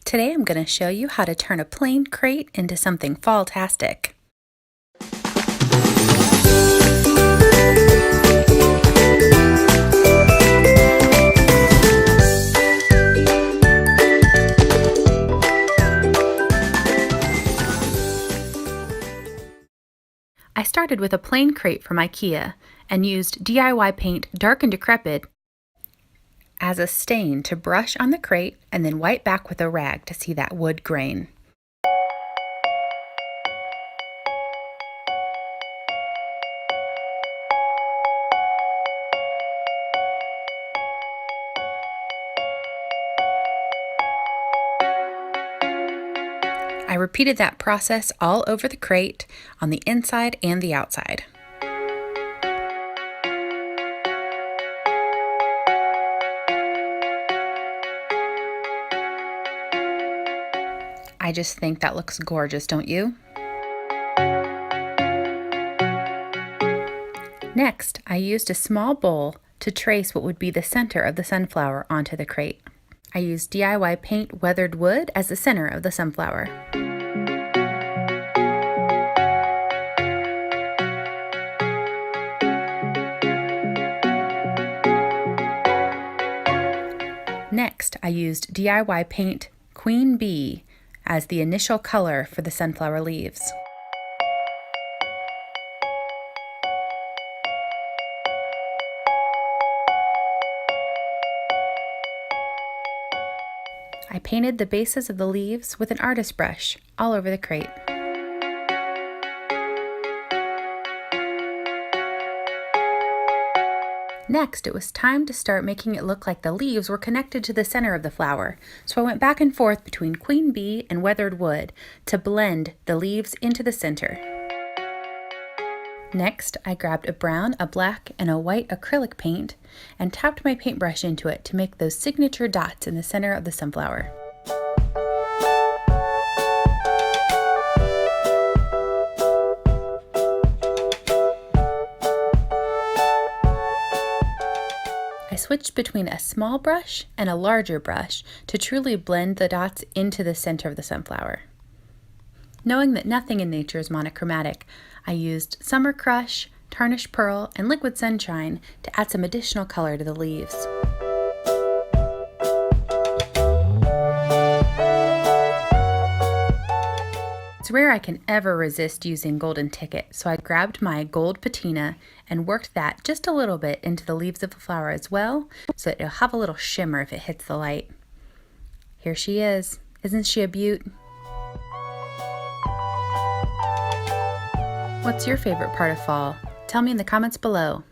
Today I'm going to show you how to turn a plain crate into something fall-tastic. I started with a plain crate from IKEA and used DIY paint Dark and Decrepit as a stain to brush on the crate and then wipe back with a rag to see that wood grain. I repeated that process all over the crate, on the inside and the outside. I just think that looks gorgeous, don't you? Next, I used a small bowl to trace what would be the center of the sunflower onto the crate. I used DIY paint weathered wood as the center of the sunflower. Next, I used DIY paint Queen Bee as the initial color for the sunflower leaves. I painted the bases of the leaves with an artist brush all over the crate. Next, it was time to start making it look like the leaves were connected to the center of the flower, so I went back and forth between Queen Bee and weathered wood to blend the leaves into the center. Next, I grabbed a brown, a black, and a white acrylic paint and tapped my paintbrush into it to make those signature dots in the center of the sunflower. I switched between a small brush and a larger brush to truly blend the dots into the center of the sunflower. Knowing that nothing in nature is monochromatic, I used Summer Crush, Tarnished Pearl, and Liquid Sunshine to add some additional color to the leaves. It's rare I can ever resist using golden ticket, so I grabbed my gold patina and worked that just a little bit into the leaves of the flower as well, so that it'll have a little shimmer if it hits the light. Here she is. Isn't she a beaut? What's your favorite part of fall? Tell me in the comments below.